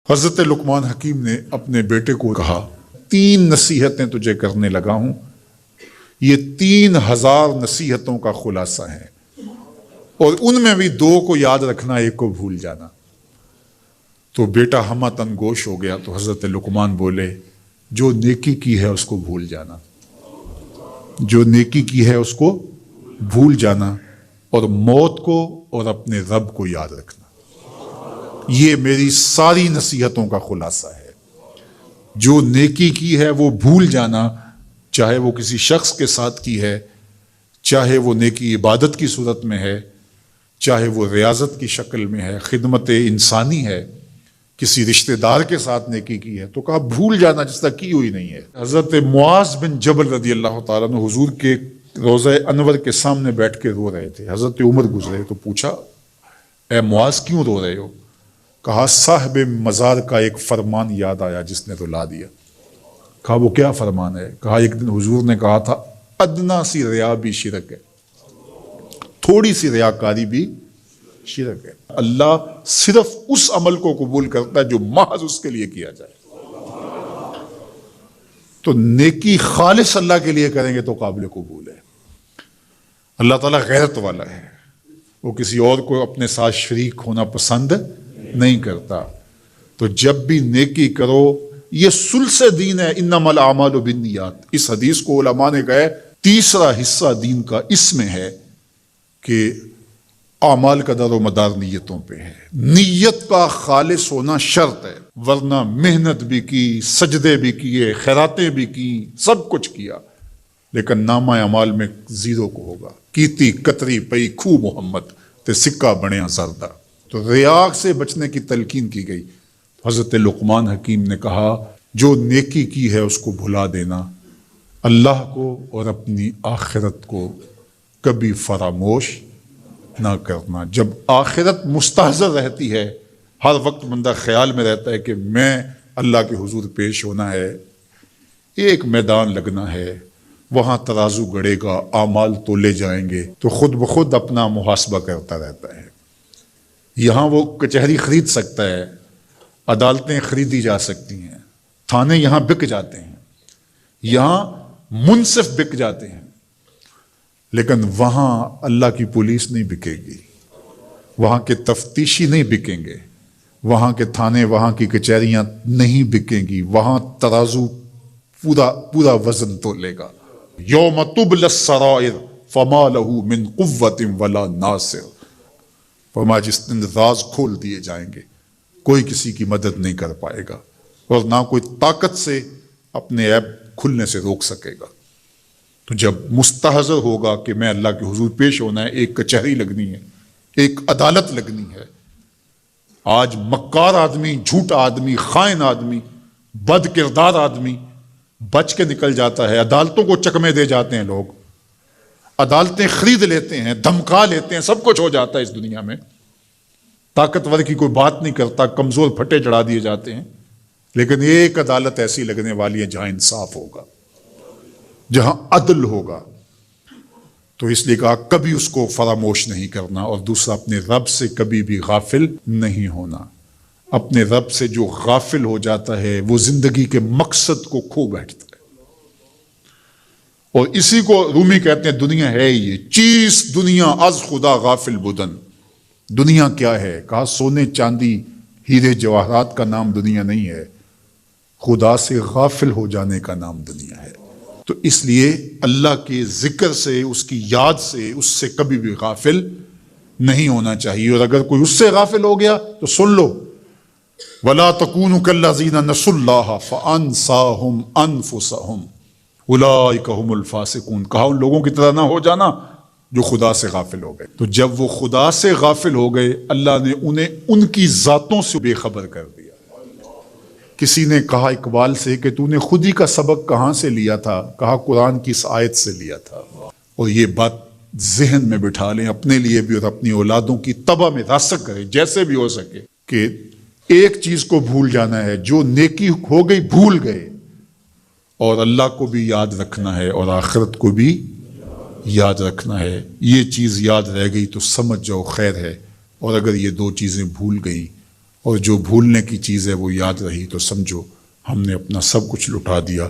حضرت لقمان حکیم نے اپنے بیٹے کو کہا 3 نصیحتیں تجھے کرنے لگا ہوں، یہ 3000 نصیحتوں کا خلاصہ ہے، اور ان میں بھی 2 کو یاد رکھنا، 1 کو بھول جانا۔ تو بیٹا ہمہ تن گوش ہو گیا، تو حضرت لقمان بولے جو نیکی کی ہے اس کو بھول جانا، جو نیکی کی ہے اس کو بھول جانا، اور موت کو اور اپنے رب کو یاد رکھنا۔ یہ میری ساری نصیحتوں کا خلاصہ ہے۔ جو نیکی کی ہے وہ بھول جانا، چاہے وہ کسی شخص کے ساتھ کی ہے، چاہے وہ نیکی عبادت کی صورت میں ہے، چاہے وہ ریاضت کی شکل میں ہے، خدمت انسانی ہے، کسی رشتہ دار کے ساتھ نیکی کی ہے، تو کہا بھول جانا جس طرح کی ہوئی نہیں ہے۔ حضرت معاذ بن جبل رضی اللہ تعالیٰ عنہ حضور کے روضہ انور کے سامنے بیٹھ کے رو رہے تھے۔ حضرت عمر گزرے تو پوچھا اے معاذ کیوں رو رہے ہو؟ کہا صاحب مزار کا ایک فرمان یاد آیا جس نے رلا دیا۔ کہا وہ کیا فرمان ہے؟ کہا ایک دن حضور نے کہا تھا ادنا سی ریا بھی شرک ہے، تھوڑی سی ریاکاری بھی شرک ہے۔ اللہ صرف اس عمل کو قبول کرتا ہے جو محض اس کے لیے کیا جائے۔ تو نیکی خالص اللہ کے لیے کریں گے تو قابل قبول ہے۔ اللہ تعالیٰ غیرت والا ہے، وہ کسی اور کو اپنے ساتھ شریک ہونا پسند نہیں کرتا۔ تو جب بھی نیکی کرو، یہ ثلث دین ہے، انما الاعمال بالنیات۔ اس حدیث کو علماء نے کہا تیسرا حصہ دین کا اس میں ہے کہ اعمال کا دار و مدار نیتوں پہ ہے۔ نیت کا خالص ہونا شرط ہے، ورنہ محنت بھی کی، سجدے بھی کیے، خیراتیں بھی کی، سب کچھ کیا، لیکن نامہ اعمال میں 0 کو ہوگا۔ کیتی کتری پئی کھو محمد تے سکہ بنیا زردہ۔ تو ریاء سے بچنے کی تلقین کی گئی۔ حضرت لقمان حکیم نے کہا جو نیکی کی ہے اس کو بھلا دینا، اللہ کو اور اپنی آخرت کو کبھی فراموش نہ کرنا۔ جب آخرت مستحضر رہتی ہے، ہر وقت بندہ خیال میں رہتا ہے کہ میں اللہ کے حضور پیش ہونا ہے، ایک میدان لگنا ہے، وہاں ترازو گڑے گا، اعمال تولے جائیں گے، تو خود بخود اپنا محاسبہ کرتا رہتا ہے۔ یہاں وہ کچہری خرید سکتا ہے، عدالتیں خریدی جا سکتی ہیں، تھانے یہاں بک جاتے ہیں، یہاں منصف بک جاتے ہیں، لیکن وہاں اللہ کی پولیس نہیں بکے گی، وہاں کے تفتیشی نہیں بکیں گے، وہاں کے تھانے، وہاں کی کچہریاں نہیں بکیں گی، وہاں ترازو پورا وزن تولے گا۔ یوم تبلی السرائر فما لہ من قوت ولا ناصر۔ فرمایا جس دن راز کھول دیے جائیں گے، کوئی کسی کی مدد نہیں کر پائے گا، اور نہ کوئی طاقت سے اپنے عیب کھلنے سے روک سکے گا۔ تو جب مستحضر ہوگا کہ میں اللہ کے حضور پیش ہونا ہے، ایک کچہری لگنی ہے، ایک عدالت لگنی ہے۔ آج مکار آدمی، جھوٹا آدمی، خائن آدمی، بد کردار آدمی بچ کے نکل جاتا ہے، عدالتوں کو چکمے دے جاتے ہیں، لوگ عدالتیں خرید لیتے ہیں، دھمکا لیتے ہیں، سب کچھ ہو جاتا ہے اس دنیا میں۔ طاقتور کی کوئی بات نہیں کرتا، کمزور پھٹے چڑھا دیے جاتے ہیں، لیکن ایک عدالت ایسی لگنے والی ہے جہاں انصاف ہوگا، جہاں عدل ہوگا۔ تو اس لیے کہا کبھی اس کو فراموش نہیں کرنا، اور دوسرا اپنے رب سے کبھی بھی غافل نہیں ہونا۔ اپنے رب سے جو غافل ہو جاتا ہے وہ زندگی کے مقصد کو کھو بیٹھتا ہے، اور اسی کو رومی کہتے ہیں دنیا ہے یہ چیز دنیا از خدا غافل بدن۔ دنیا کیا ہے؟ کہا سونے چاندی ہیرے جواہرات کا نام دنیا نہیں ہے، خدا سے غافل ہو جانے کا نام دنیا ہے۔ تو اس لیے اللہ کے ذکر سے، اس کی یاد سے، اس سے کبھی بھی غافل نہیں ہونا چاہیے، اور اگر کوئی اس سے غافل ہو گیا تو سن لو وَلَا تَكُونُوا كَالَّذِينَ نَسُوا اللَّهَ فَأَنسَاهُمْ أَنفُسَهُمْ أُولَٰئِكَ هُمُ الْفَاسِقُونَ۔ کہا ان لوگوں کی طرح نہ ہو جانا جو خدا سے غافل ہو گئے۔ تو جب وہ خدا سے غافل ہو گئے، اللہ نے انہیں ان کی ذاتوں سے بے خبر کر دیا۔ کسی نے کہا اقبال سے کہ تو نے خود ہی کا سبق کہاں سے لیا تھا؟ کہا قرآن کی اس آیت سے لیا تھا۔ اور یہ بات ذہن میں بٹھا لیں، اپنے لیے بھی اور اپنی اولادوں کی طبع میں راسخ کریں جیسے بھی ہو سکے، کہ ایک چیز کو بھول جانا ہے، جو نیکی ہو گئی بھول گئے، اور اللہ کو بھی یاد رکھنا ہے اور آخرت کو بھی یاد رکھنا ہے۔ یہ چیز یاد رہ گئی تو سمجھ جاؤ خیر ہے، اور اگر یہ 2 چیزیں بھول گئی اور جو بھولنے کی چیز ہے وہ یاد رہی تو سمجھو ہم نے اپنا سب کچھ لٹا دیا